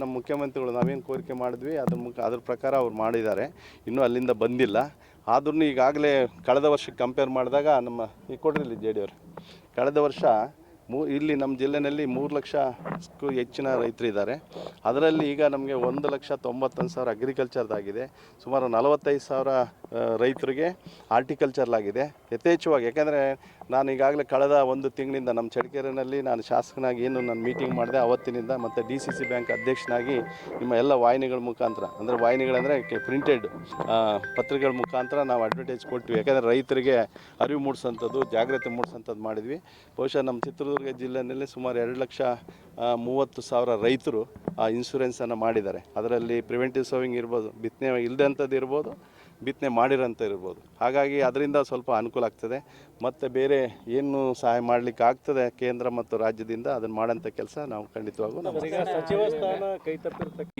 ನಮ್ಮ ಮುಖ್ಯಮಂತ್ರಿಗಳು ನಾವೇನು ಕೋರಿಕೆ ಮಾಡಿದ್ವಿ ಅದ್ರ ಪ್ರಕಾರ ಅವ್ರು ಮಾಡಿದ್ದಾರೆ. ಇನ್ನೂ ಅಲ್ಲಿಂದ ಬಂದಿಲ್ಲ. ಆದ್ರೂ ಈಗಾಗಲೇ ಕಳೆದ ವರ್ಷಕ್ಕೆ ಕಂಪೇರ್ ಮಾಡಿದಾಗ ನಮ್ಮ ಈ ಕೊಡ್ರಿಲ್ಲಿ ಜೆ ಡಿ ಅವರು ಕಳೆದ ವರ್ಷ ಇಲ್ಲಿ ನಮ್ಮ ಜಿಲ್ಲೆಯಲ್ಲಿ 3 ಲಕ್ಷಕ್ಕೂ ಹೆಚ್ಚಿನ ರೈತರಿದ್ದಾರೆ. ಅದರಲ್ಲಿ ಈಗ ನಮಗೆ 1,91,000 ಅಗ್ರಿಕಲ್ಚರ್ದಾಗಿದೆ. ಸುಮಾರು 45,000 ರೈತರಿಗೆ ಹಾರ್ಟಿಕಲ್ಚರ್ಲಾಗಿದೆ. ಯಥೇಚ್ಛವಾಗಿ ಯಾಕೆಂದರೆ ನಾನು ಈಗಾಗಲೇ ಕಳೆದ 1 ತಿಂಗಳಿಂದ ನಮ್ಮ ಚಳ್ಳಕೆರೆಯಲ್ಲಿ ನಾನು ಶಾಸಕನಾಗಿ ಏನು ನಾನು ಮೀಟಿಂಗ್ ಮಾಡಿದೆ ಅವತ್ತಿನಿಂದ ಮತ್ತು DCC ಬ್ಯಾಂಕ್ ಅಧ್ಯಕ್ಷನಾಗಿ ನಿಮ್ಮ ಎಲ್ಲ ವಾಹಿನಿಗಳ ಮುಖಾಂತರ ಅಂದರೆ ವಾಹಿನಿಗಳಂದರೆ ಪ್ರಿಂಟೆಡ್ ಪತ್ರಿಕೆಗಳ ಮುಖಾಂತರ ನಾವು ಅಡ್ವರ್ಟೈಸ್ ಕೊಡ್ತೀವಿ. ಯಾಕೆಂದರೆ ರೈತರಿಗೆ ಅರಿವು ಮೂಡಿಸೋಂಥದ್ದು ಜಾಗೃತಿ ಮೂಡಿಸೋಂಥದ್ದು ಮಾಡಿದ್ವಿ. ಬಹುಶಃ ನಮ್ಮ ಚಿತ್ರದುರ್ಗ ಜಿಲ್ಲೆಯಲ್ಲಿ ಸುಮಾರು 2,30,000 ರೈತರು ಆ ಇನ್ಶೂರೆನ್ಸನ್ನು ಮಾಡಿದ್ದಾರೆ. ಅದರಲ್ಲಿ ಪ್ರಿವೆಂಟಿವ್ ಸರ್ವಿಂಗ್ ಇರ್ಬೋದು, ಬಿತ್ತನೆ ಇಲ್ಲದಂಥದ್ದು ಇರ್ಬೋದು, ಬಿತ್ತನೆ ಮಾಡಿರೋಂಥ ಇರ್ಬೋದು. ಹಾಗಾಗಿ ಅದರಿಂದ ಸ್ವಲ್ಪ ಅನುಕೂಲ ಆಗ್ತದೆ. ಮತ್ತು ಬೇರೆ ಏನು ಸಹಾಯ ಮಾಡಲಿಕ್ಕೆ ಆಗ್ತದೆ ಕೇಂದ್ರ ಮತ್ತು ರಾಜ್ಯದಿಂದ ಅದನ್ನು ಮಾಡೋಂಥ ಕೆಲಸ ನಾವು ಖಂಡಿತವಾಗೂ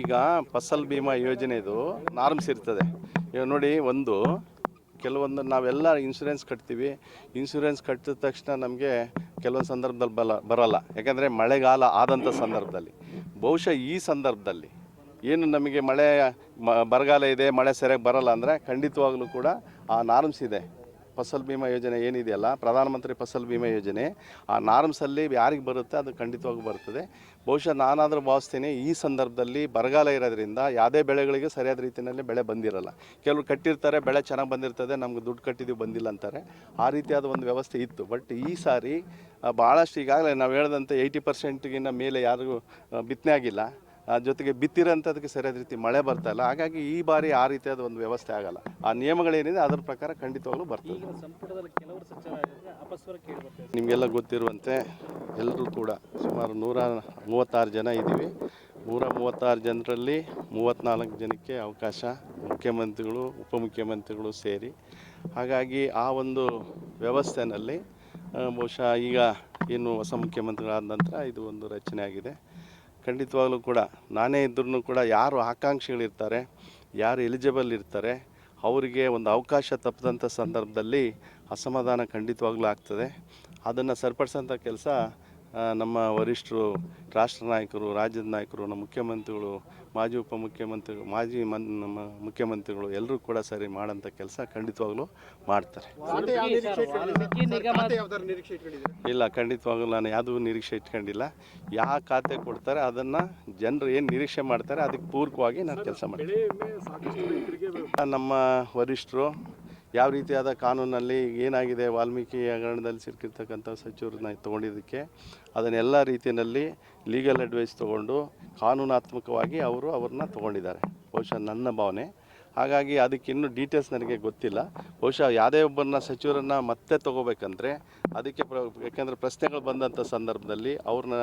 ಈಗ ಫಸಲ್ ಬಿಮಾ ಯೋಜನೆದು ನಾರ್ಮ್ಸ್ ಇರ್ತದೆ. ಈಗ ನೋಡಿ, ಕೆಲವೊಂದು ನಾವೆಲ್ಲ ಇನ್ಶೂರೆನ್ಸ್ ಕಟ್ತೀವಿ. ಇನ್ಶೂರೆನ್ಸ್ ಕಟ್ಟಿದ ತಕ್ಷಣ ನಮಗೆ ಕೆಲವೊಂದು ಸಂದರ್ಭದಲ್ಲಿ ಬರಲ್ಲ. ಯಾಕೆಂದರೆ ಮಳೆಗಾಲ ಆದಂಥ ಸಂದರ್ಭದಲ್ಲಿ, ಬಹುಶಃ ಈ ಸಂದರ್ಭದಲ್ಲಿ ಏನು ನಮಗೆ ಬರಗಾಲ ಇದೆ, ಮಳೆ ಸರಿಯಾಗಿ ಬರಲ್ಲ ಅಂದರೆ ಖಂಡಿತವಾಗಲೂ ಕೂಡ ಆ ನಾರ್ಮ್ಸ್ ಇದೆ. ಫಸಲ್ ಬಿಮಾ ಯೋಜನೆ ಏನಿದೆಯಲ್ಲ, ಪ್ರಧಾನಮಂತ್ರಿ ಫಸಲ್ ಬಿಮಾ ಯೋಜನೆ, ಆ ನಾರ್ಮ್ಸಲ್ಲಿ ಯಾರಿಗೆ ಬರುತ್ತೆ ಅದು ಖಂಡಿತವಾಗೂ ಬರ್ತದೆ. ಬಹುಶಃ ನಾನಾದರೂ ಭಾವಿಸ್ತೀನಿ ಈ ಸಂದರ್ಭದಲ್ಲಿ ಬರಗಾಲ ಇರೋದ್ರಿಂದ ಯಾವುದೇ ಬೆಳೆಗಳಿಗೆ ಸರಿಯಾದ ರೀತಿಯಲ್ಲಿ ಬೆಳೆ ಬಂದಿರಲ್ಲ. ಕೆಲವರು ಕಟ್ಟಿರ್ತಾರೆ, ಬೆಳೆ ಚೆನ್ನಾಗಿ ಬಂದಿರ್ತದೆ, ನಮ್ಗೆ ದುಡ್ಡು ಕಟ್ಟಿದ್ದೀವಿ ಬಂದಿಲ್ಲ ಅಂತಾರೆ. ಆ ರೀತಿಯಾದ ಒಂದು ವ್ಯವಸ್ಥೆ ಇತ್ತು. ಬಟ್ ಈ ಸಾರಿ ಭಾಳಷ್ಟು ಈಗಾಗಲೇ ನಾವು ಹೇಳ್ದಂತೆ 80% ಮೇಲೆ ಯಾರಿಗೂ ಬಿತ್ತನೆ ಆಗಿಲ್ಲ. ಜೊತೆಗೆ ಬಿತ್ತಿರೋಂಥದಕ್ಕೆ ಸರಿಯಾದ ರೀತಿ ಮಳೆ ಬರ್ತಾ ಇಲ್ಲ. ಹಾಗಾಗಿ ಈ ಬಾರಿ ಆ ರೀತಿಯಾದ ಒಂದು ವ್ಯವಸ್ಥೆ ಆಗಲ್ಲ. ಆ ನಿಯಮಗಳೇನಿದೆ ಅದರ ಪ್ರಕಾರ ಖಂಡಿತವಾಗ್ಲೂ ಬರ್ತದೆ. ನಿಮಗೆಲ್ಲ ಗೊತ್ತಿರುವಂತೆ ಎಲ್ಲರೂ ಕೂಡ ಸುಮಾರು 136 ಜನ ಇದ್ದೀವಿ. 136 ಜನರಲ್ಲಿ 34 ಜನಕ್ಕೆ ಅವಕಾಶ, ಮುಖ್ಯಮಂತ್ರಿಗಳು ಉಪಮುಖ್ಯಮಂತ್ರಿಗಳು ಸೇರಿ. ಹಾಗಾಗಿ ಆ ಒಂದು ವ್ಯವಸ್ಥೆಯಲ್ಲಿ ಬಹುಶಃ ಈಗ ಏನು ಹೊಸ ಮುಖ್ಯಮಂತ್ರಿಗಳಾದ ನಂತರ ಇದು ಒಂದು ರಚನೆ ಆಗಿದೆ. ಖಂಡಿತವಾಗ್ಲೂ ಕೂಡ ನಾನೇ ಇದ್ರೂ ಕೂಡ ಯಾರು ಆಕಾಂಕ್ಷಿಗಳಿರ್ತಾರೆ, ಯಾರು ಎಲಿಜಿಬಲ್ ಇರ್ತಾರೆ, ಅವರಿಗೆ ಒಂದು ಅವಕಾಶ ತಪ್ಪದಂಥ ಸಂದರ್ಭದಲ್ಲಿ ಅಸಮಾಧಾನ ಖಂಡಿತವಾಗ್ಲೂ ಆಗ್ತದೆ. ಅದನ್ನು ಸರಿಪಡಿಸೋಂಥ ಕೆಲಸ ನಮ್ಮ ವರಿಷ್ಠರು, ರಾಷ್ಟ್ರ ನಾಯಕರು, ರಾಜ್ಯದ ನಾಯಕರು, ನಮ್ಮ ಮುಖ್ಯಮಂತ್ರಿಗಳು, ಮಾಜಿ ಉಪಮುಖ್ಯಮಂತ್ರಿಗಳು, ನಮ್ಮ ಮುಖ್ಯಮಂತ್ರಿಗಳು ಎಲ್ಲರೂ ಕೂಡ ಸರಿ ಮಾಡೋಂಥ ಕೆಲಸ ಖಂಡಿತವಾಗ್ಲೂ ಮಾಡ್ತಾರೆ. ಇಲ್ಲ, ಖಂಡಿತವಾಗ್ಲೂ ನಾನು ಯಾವುದೂ ನಿರೀಕ್ಷೆ ಇಟ್ಕೊಂಡಿಲ್ಲ. ಯಾವ ಖಾತೆ ಕೊಡ್ತಾರೆ ಅದನ್ನು ಜನರು ಏನು ನಿರೀಕ್ಷೆ ಮಾಡ್ತಾರೆ ಅದಕ್ಕೆ ಪೂರಕವಾಗಿ ನಾನು ಕೆಲಸ ಮಾಡ್ತೀನಿ. ನಮ್ಮ ವರಿಷ್ಠರು ಯಾವ ರೀತಿಯಾದ ಕಾನೂನಲ್ಲಿ ಏನಾಗಿದೆ, ವಾಲ್ಮೀಕಿ ಹಗರಣದಲ್ಲಿ ಸಿಕ್ಕಿರ್ತಕ್ಕಂಥ ಸಚಿವರನ್ನ ತೊಗೊಂಡಿದ್ದಕ್ಕೆ ಅದನ್ನೆಲ್ಲ ರೀತಿಯಲ್ಲಿ ಲೀಗಲ್ ಅಡ್ವೈಸ್ ತೊಗೊಂಡು ಕಾನೂನಾತ್ಮಕವಾಗಿ ಅವ್ರನ್ನ ತೊಗೊಂಡಿದ್ದಾರೆ, ಬಹುಶಃ ನನ್ನ ಭಾವನೆ. ಹಾಗಾಗಿ ಅದಕ್ಕೆ ಇನ್ನೂ ಡೀಟೇಲ್ಸ್ ನನಗೆ ಗೊತ್ತಿಲ್ಲ. ಬಹುಶಃ ಯಾವುದೇ ಒಬ್ಬರನ್ನ ಸಚಿವರನ್ನು ಮತ್ತೆ ತೊಗೋಬೇಕಂದ್ರೆ ಅದಕ್ಕೆ ಯಾಕೆಂದರೆ ಪ್ರಶ್ನೆಗಳು ಬಂದಂಥ ಸಂದರ್ಭದಲ್ಲಿ ಅವ್ರನ್ನ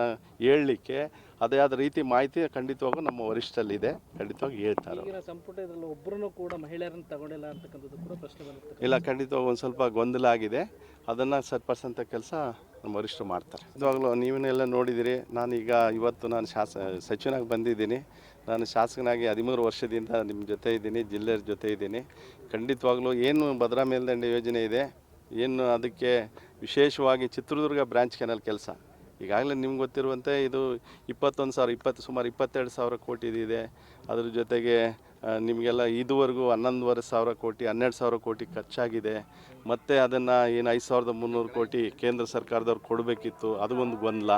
ಹೇಳಲಿಕ್ಕೆ ಅದೇ ಆದ ರೀತಿ ಮಾಹಿತಿ ಖಂಡಿತವಾಗೂ ನಮ್ಮ ವರಿಷ್ಠರಲ್ಲಿದೆ, ಖಂಡಿತವಾಗಿ ಹೇಳ್ತಾರೆ. ಸಂಪುಟದಲ್ಲಿ ಒಬ್ಬರನ್ನು ಕೂಡ ಮಹಿಳೆಯರನ್ನು ತಗೊಂಡಿಲ್ಲ ಅಂತಕ್ಕಂಥದ್ದು ಕೂಡ ಪ್ರಶ್ನೆ ಬರುತ್ತೆ. ಇಲ್ಲ, ಖಂಡಿತವಾಗಿ ಒಂದು ಸ್ವಲ್ಪ ಗೊಂದಲ ಆಗಿದೆ. ಅದನ್ನು ಸರಿಪಡಿಸೋಂಥ ಕೆಲಸ ನಮ್ಮ ವರಿಷ್ಠರು ಮಾಡ್ತಾರೆ. ನಿಜವಾಗ್ಲೂ ನೀವನ್ನೆಲ್ಲ ನೋಡಿದಿರಿ. ಇವತ್ತು ನಾನು ಸಚಿವನಾಗಿ ಬಂದಿದ್ದೀನಿ. ನಾನು ಶಾಸಕನಾಗಿ 13 ವರ್ಷದಿಂದ ನಿಮ್ಮ ಜೊತೆ ಇದ್ದೀನಿ, ಜಿಲ್ಲೆಯ ಜೊತೆ ಇದ್ದೀನಿ. ಖಂಡಿತವಾಗ್ಲೂ ಏನು ಭದ್ರಾ ಮೇಲ್ದಂಡೆ ಯೋಜನೆ ಇದೆ, ಏನು ಅದಕ್ಕೆ ವಿಶೇಷವಾಗಿ ಚಿತ್ರದುರ್ಗ ಬ್ರಾಂಚ್ ಕೆನಲ್ ಕೆಲಸ ಈಗಾಗಲೇ ನಿಮ್ಗೆ ಗೊತ್ತಿರುವಂತೆ ಇದು 21,000 ಸುಮಾರು 22,000 ಕೋಟಿ ಇದೆ. ಅದ್ರ ಜೊತೆಗೆ ನಿಮಗೆಲ್ಲ ಇದುವರೆಗೂ 11,500 ಕೋಟಿ 12,000 ಕೋಟಿ ಖರ್ಚಾಗಿದೆ. ಮತ್ತು ಅದನ್ನು ಏನು 5,300 ಕೋಟಿ ಕೇಂದ್ರ ಸರ್ಕಾರದವ್ರು ಕೊಡಬೇಕಿತ್ತು, ಅದು ಒಂದು ಗೊಂದಲ.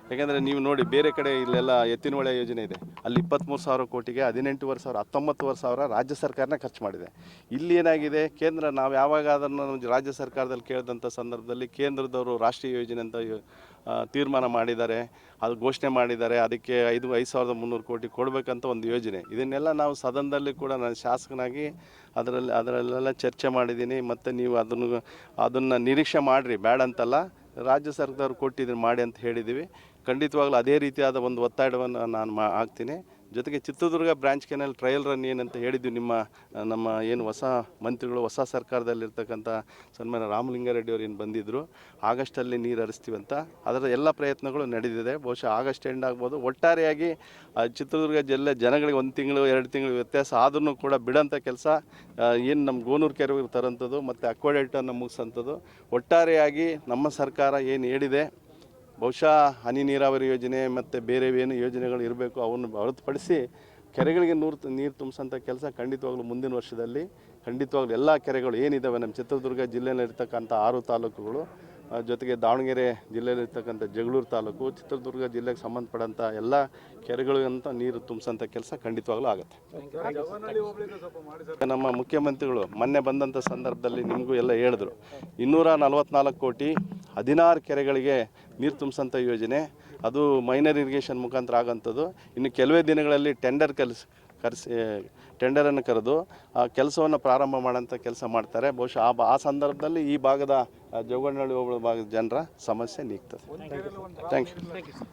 ಯಾಕೆಂದರೆ ನೀವು ನೋಡಿ, ಬೇರೆ ಕಡೆ ಇಲ್ಲೆಲ್ಲ ಎತ್ತಿನಹೊಳೆ ಯೋಜನೆ ಇದೆ, ಅಲ್ಲಿ 23,000 ಕೋಟಿಗೆ 18,500 19,500 ರಾಜ್ಯ ಸರ್ಕಾರನೇ ಖರ್ಚು ಮಾಡಿದೆ. ಇಲ್ಲಿ ಏನಾಗಿದೆ, ಕೇಂದ್ರ ನಾವು ಯಾವಾಗ ಅದನ್ನು ರಾಜ್ಯ ಸರ್ಕಾರದಲ್ಲಿ ಕೇಳಿದಂಥ ಸಂದರ್ಭದಲ್ಲಿ ಕೇಂದ್ರದವರು ರಾಷ್ಟ್ರೀಯ ಯೋಜನೆ ಅಂತ ತೀರ್ಮಾನ ಮಾಡಿದ್ದಾರೆ, ಅದು ಘೋಷಣೆ ಮಾಡಿದ್ದಾರೆ. ಅದಕ್ಕೆ 5,300 ಕೋಟಿ ಕೊಡಬೇಕಂತ ಒಂದು ಯೋಜನೆ. ಇದನ್ನೆಲ್ಲ ನಾವು ಸದನದಲ್ಲಿ ಕೂಡ ನಾನು ಶಾಸಕನಾಗಿ ಅದರಲ್ಲೆಲ್ಲ ಚರ್ಚೆ ಮಾಡಿದ್ದೀನಿ. ಮತ್ತು ನೀವು ಅದನ್ನು ನಿರೀಕ್ಷೆ ಮಾಡಿರಿ, ಬೇಡ ಅಂತಲ್ಲ, ರಾಜ್ಯ ಸರ್ಕಾರದವ್ರು ಕೊಟ್ಟಿದ್ದೀನಿ ಮಾಡಿ ಅಂತ ಹೇಳಿದ್ದೀವಿ. ಖಂಡಿತವಾಗ್ಲೂ ಅದೇ ರೀತಿಯಾದ ಒಂದು ಒತ್ತಡವನ್ನು ನಾನು ಹಾಕ್ತೀನಿ. ಜೊತೆಗೆ Chitradurga branch canal trial run ಏನಂತ ಹೇಳಿದ್ವಿ, ನಮ್ಮ ಏನು ಹೊಸ ಮಂತ್ರಿಗಳು, ಹೊಸ ಸರ್ಕಾರದಲ್ಲಿರ್ತಕ್ಕಂಥ ಸನ್ಮಾನ್ಯ ರಾಮಲಿಂಗಾರೆಡ್ಡಿ ಅವರು ಏನು ಬಂದಿದ್ದರು, ಆಗಸ್ಟಲ್ಲಿ ನೀರು ಹರಿಸ್ತೀವಂತ ಅದರ ಎಲ್ಲ ಪ್ರಯತ್ನಗಳು ನಡೆದಿದೆ. ಬಹುಶಃ ಆಗಸ್ಟ್ ಎಂಡ್ ಆಗ್ಬೋದು. ಒಟ್ಟಾರೆಯಾಗಿ ಚಿತ್ರದುರ್ಗ ಜಿಲ್ಲೆ ಜನಗಳಿಗೆ 1 ತಿಂಗಳು 2 ತಿಂಗಳು ವ್ಯತ್ಯಾಸ ಆದ್ರೂ ಕೂಡ ಬಿಡೋಂಥ ಕೆಲಸ ಏನು ನಮ್ಮ ಗೋನೂರು ಕೆರೆಗೆ ತರೋಂಥದ್ದು ಮತ್ತು ಅಕ್ವಾಡೇಟನ್ನು ಮುಗಿಸೋಂಥದ್ದು, ಒಟ್ಟಾರೆಯಾಗಿ ನಮ್ಮ ಸರ್ಕಾರ ಏನು ಹೇಳಿದೆ ಬಹುಶಃ ಹನಿ ನೀರಾವರಿ ಯೋಜನೆ ಮತ್ತು ಬೇರೆ ಏನು ಯೋಜನೆಗಳು ಇರಬೇಕು ಅವನ್ನು ಹೊರತುಪಡಿಸಿ ಕೆರೆಗಳಿಗೆ ನೀರು ತುಂಬಿಸೋಂಥ ಕೆಲಸ ಖಂಡಿತವಾಗ್ಲೂ ಮುಂದಿನ ವರ್ಷದಲ್ಲಿ ಖಂಡಿತವಾಗ್ಲೂ ಎಲ್ಲ ಕೆರೆಗಳು ಏನಿದ್ದಾವೆ ನಮ್ಮ ಚಿತ್ರದುರ್ಗ ಜಿಲ್ಲೆಯಲ್ಲಿರ್ತಕ್ಕಂಥ 6 ತಾಲೂಕುಗಳು ಜೊತೆಗೆ ದಾವಣಗೆರೆ ಜಿಲ್ಲೆಯಲ್ಲಿರ್ತಕ್ಕಂಥ ಜಗಳೂರು ತಾಲೂಕು ಚಿತ್ರದುರ್ಗ ಜಿಲ್ಲೆಗೆ ಸಂಬಂಧಪಟ್ಟಂಥ ಎಲ್ಲ ಕೆರೆಗಳಿಗಂತ ನೀರು ತುಂಬಿಸೋಂಥ ಕೆಲಸ ಖಂಡಿತವಾಗ್ಲೂ ಆಗುತ್ತೆ. ನಮ್ಮ ಮುಖ್ಯಮಂತ್ರಿಗಳು ಮೊನ್ನೆ ಬಂದಂಥ ಸಂದರ್ಭದಲ್ಲಿ ನಿಮಗೂ ಎಲ್ಲ ಹೇಳಿದ್ರು 244 ಕೋಟಿ 16 ಕೆರೆಗಳಿಗೆ ನೀರು ತುಂಬಿಸೋಂಥ ಯೋಜನೆ, ಅದು ಮೈನರ್ ಇರಿಗೇಷನ್ ಮುಖಾಂತರ ಆಗೋಂಥದ್ದು. ಇನ್ನು ಕೆಲವೇ ದಿನಗಳಲ್ಲಿ ಟೆಂಡರನ್ನು ಕರೆದು ಆ ಕೆಲಸವನ್ನು ಪ್ರಾರಂಭ ಮಾಡೋಂಥ ಕೆಲಸ ಮಾಡ್ತಾರೆ. ಬಹುಶಃ ಆ ಸಂದರ್ಭದಲ್ಲಿ ಈ ಭಾಗದ ಜೋಗನಹಳ್ಳಿ ಹೋಬಳಿ ಭಾಗದ ಜನರ ಸಮಸ್ಯೆ ನೀಗ್ತದೆ. Thank you.